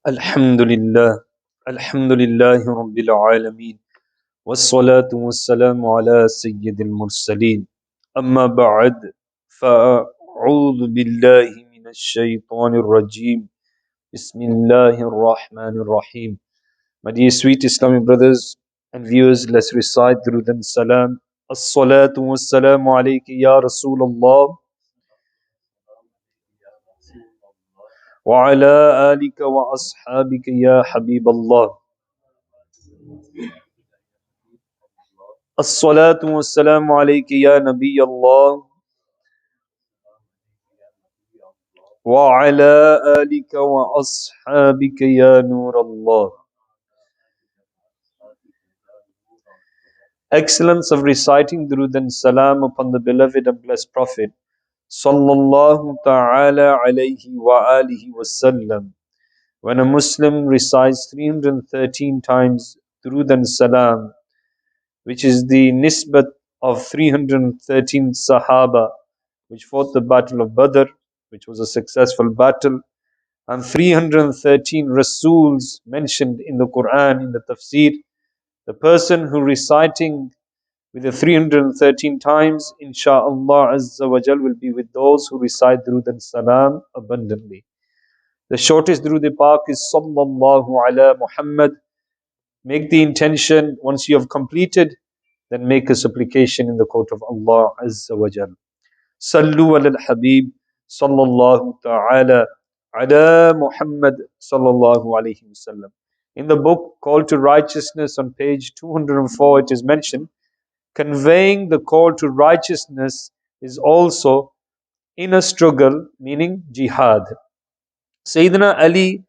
Alhamdulillah, Alhamdulillahi Rabbil Alameen, wassalatu wassalamu ala Sayyidil Mursaleen. Amma ba'd, fa'a'udhu billahi minash shaytanir rajeem. Bismillahir Rahmanir Rahim. My dear sweet Islamic brothers and viewers, let's recite Durud and Salam. As-salatu wassalamu alayka ya Rasulullah wa ala alika wa ashabika ya Habiballah. الصلاة والسلام عليك يا نبي الله وعلى آلك وأصحابك يا نور الله. Excellence of reciting Durud and Salam upon the beloved and blessed Prophet Sallallahu Ta'ala alayhi wa alihi wasallam. When a Muslim recites 313 times Durud and Salam, which is the nisbat of 313 Sahaba which fought the Battle of Badr, which was a successful battle, and 313 Rasuls mentioned in the Quran, in the Tafsir. The person who reciting with the 313 times, insha'Allah Azza wa Jal, will be with those who recite Durud and Salam abundantly. The shortest Durud Pak is Sallallahu ala Muhammad. Make the intention. Once you have completed, then make a supplication in the court of Allah Azza wa Jal. Sallu ala al-Habib sallallahu ta'ala ala Muhammad sallallahu alayhi wasallam. In the book Call to Righteousness on page 204 it is mentioned, conveying the call to righteousness is also in a struggle, meaning jihad. Sayyidina Ali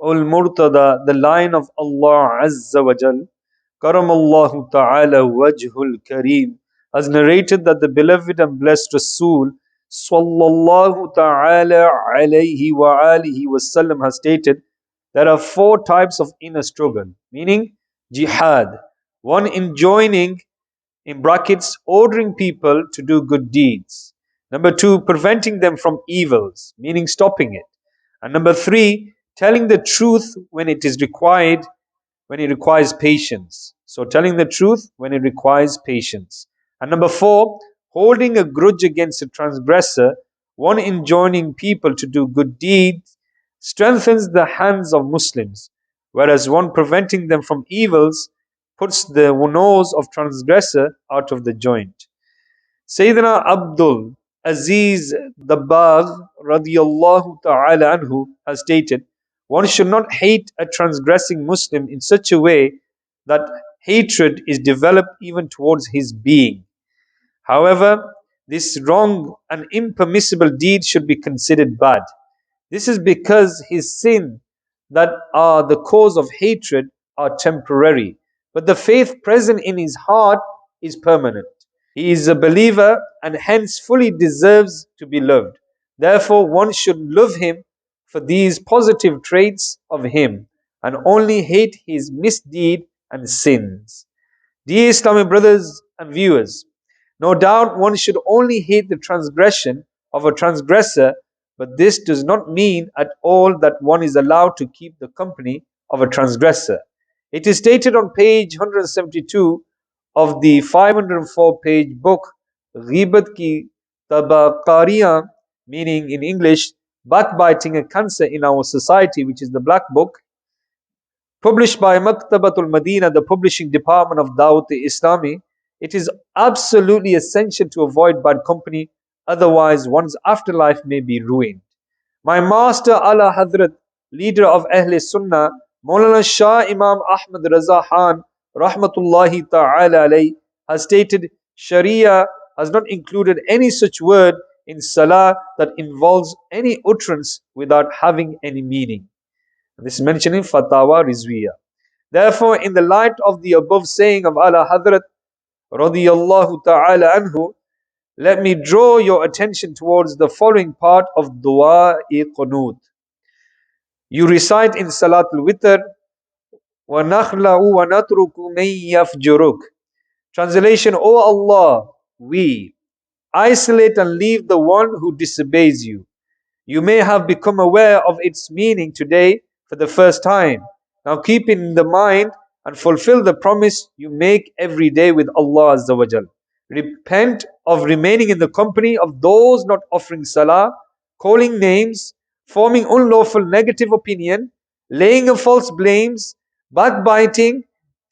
al-Murtada, the Lion of Allah Azza wa Jal, Karamallahu ta'ala wajhul kareem, has narrated that the beloved and blessed Rasul Sallallahu ta'ala alayhi wa alihi wasallam has stated, there are four types of inner struggle, meaning jihad. One, enjoining, in brackets, ordering people to do good deeds. Number two, preventing them from evils, meaning stopping it. And number three, telling the truth when it is required, when it requires patience. So telling the truth when it requires patience. And number four, holding a grudge against a transgressor. One, enjoining people to do good deeds strengthens the hands of Muslims, whereas one, preventing them from evils, puts the nose of transgressor out of the joint. Sayyidina Abdul Aziz Dabbagh radiyallahu ta'ala anhu has stated, one should not hate a transgressing Muslim in such a way that hatred is developed even towards his being. However, this wrong and impermissible deed should be considered bad. This is because his sin that are the cause of hatred are temporary, but the faith present in his heart is permanent. He is a believer and hence fully deserves to be loved. Therefore, one should love him for these positive traits of him and only hate his misdeed and sins. Dear Islamic brothers and viewers, no doubt one should only hate the transgression of a transgressor, but this does not mean at all that one is allowed to keep the company of a transgressor. It is stated on page 172 of the 504-page book Ghibat ki Tabaqariyan, meaning in English, backbiting a cancer in our society, which is the black book, published by Maktabatul Madina, the publishing department of Dawateislami. It is absolutely essential to avoid bad company, otherwise one's afterlife may be ruined. My master Ala Hadrat, leader of Ahl Sunnah, Maulana Shah Imam Ahmad Raza Khan Rahmatullahi Ta'ala alayhi, has stated, Sharia has not included any such word in Salah that involves any utterance without having any meaning. This is mentioned in Fatawa Rizwiya. Therefore, in the light of the above saying of Ala Hadrat radiyallahu ta'ala anhu, let me draw your attention towards the following part of Dua-e Qunut. You recite in Salatul Witr, وَنَخْلَعُ وَنَتْرُكُ مَنْ يَفْجُرُكَ. Translation, O Allah, we isolate and leave the one who disobeys you. You may have become aware of its meaning today for the first time. Now keep in the mind and fulfill the promise you make every day with Allah Azza wa Jal. Repent of remaining in the company of those not offering salah, calling names, forming unlawful negative opinion, laying of false blames, backbiting,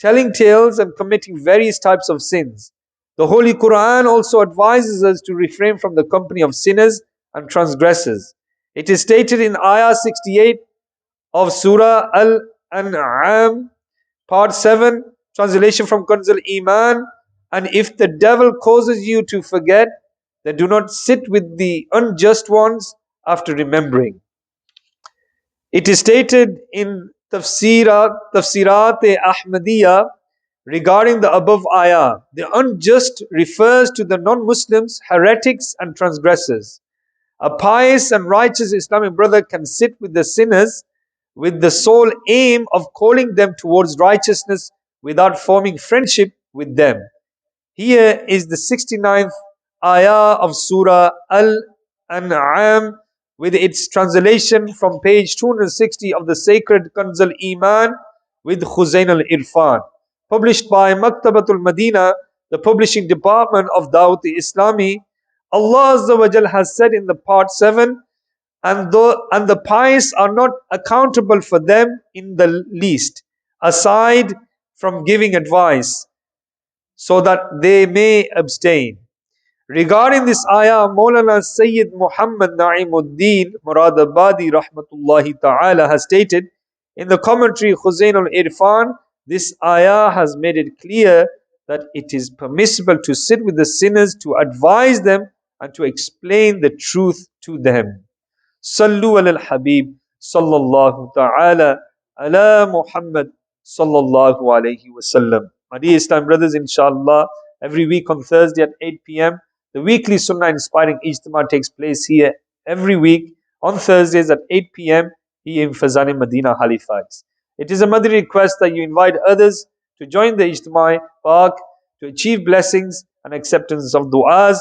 telling tales, and committing various types of sins. The Holy Quran also advises us to refrain from the company of sinners and transgressors. It is stated in Ayah 68 of Surah Al-An'am, Part 7, translation from Kanz al-Iman, and if the devil causes you to forget, then do not sit with the unjust ones after remembering. It is stated in Tafsirat-e-Ahmadiyya regarding the above ayah, the unjust refers to the non-Muslims, heretics and transgressors. A pious and righteous Islamic brother can sit with the sinners with the sole aim of calling them towards righteousness without forming friendship with them. Here is the 69th ayah of Surah Al-An'am with its translation from page 260 of the sacred Kanz al-Iman with Khuzain al-Irfan, published by Maktabatul Madina, the publishing department of Dawateislami. Allah Azza wa Jal has said in the part 7, and the pious are not accountable for them in the least, aside from giving advice, so that they may abstain. Regarding this ayah, Maulana Sayyid Muhammad Na'imuddin Muradabadi Rahmatullahi Ta'ala has stated in the commentary Khuzain al-Irfan, this ayah has made it clear that it is permissible to sit with the sinners to advise them and to explain the truth to them. Sallu ala al-Habib sallallahu ta'ala ala Muhammad sallallahu alayhi wasallam. My dear Islam brothers, inshallah, every week on Thursday at 8 p.m., the weekly Sunnah inspiring Ijtima takes place here every week on Thursdays at 8 p.m. here in Fazan Medina Halifax. It is a mother request that you invite others to join the Ijtima Park to achieve blessings and acceptance of du'as,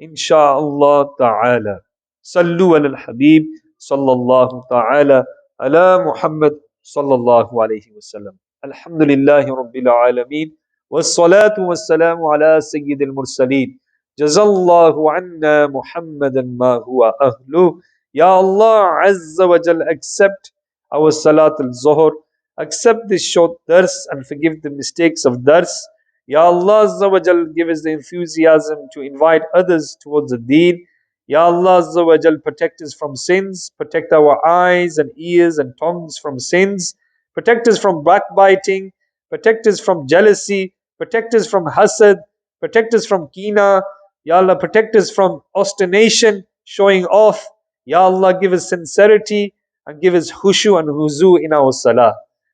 inshaAllah ta'ala. Sallu ala al-Habib sallallahu ta'ala ala Muhammad sallallahu alayhi wa sallam. Alhamdulillahi Rabbil Alameen. والصلاة والسلام على سيد المرسلين جزا الله عنا محمدا ما هو أهله. Ya Allah Azza wa Jal, accept our Salat al-Zuhr, accept this short dars and forgive the mistakes of dars. Ya Allah Azza wa Jal, give us the enthusiasm to invite others towards the deen. Ya Allah Azza wa Jal, protect us from sins, protect our eyes and ears and tongues from sins, protect us from backbiting, protect us from jealousy, protect us from hasad, protect us from kina. Ya Allah, protect us from ostentation, showing off. Ya Allah, give us sincerity and give us khushu and huzu in our salah.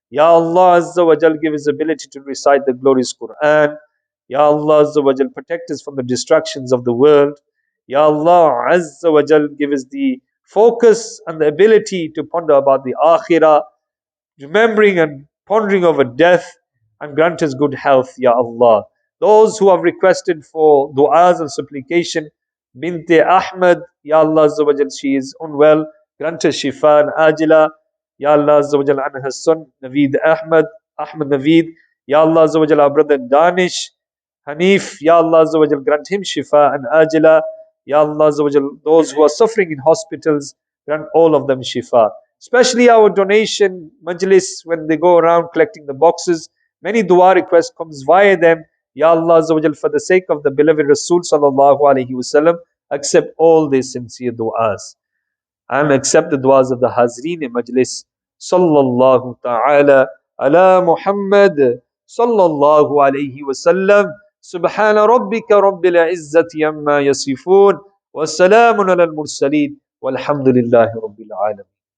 Ya Allah Azza wa Jal, give us ability to recite the glorious Quran. Ya Allah Azza wa Jal, protect us from the distractions of the world. Ya Allah Azza wa Jal, give us the focus and the ability to ponder about the akhirah, remembering and pondering over death, and grant us good health, Ya Allah. Those who have requested for du'as and supplication, Binte Ahmad, Ya Allah Azza wa Jal, she is unwell, grant her shifa and ajila. Ya Allah Azza wa Jal, and her son Naveed Ahmad Naveed. Ya Allah Azza wa Jal, our brother Danish Hanif, Ya Allah Azza wa Jal, grant him shifa and ajila. Ya Allah Azza wa Jal, those who are suffering in hospitals, grant all of them shifa. Especially our donation majlis, when they go around collecting the boxes, many dua requests comes via them. Ya Allah Azza wa Jal, for the sake of the beloved Rasul sallallahu alayhi wasallam, accept all these sincere duas and accept the duas of the Hazreen majlis. Sallallahu ta'ala ala Muhammad sallallahu alayhi wasallam. Subhana rabbika rabbil izzati amma yasifun. Wa salamun ala al-mursaleen. Walhamdulillahi rabbil alamin.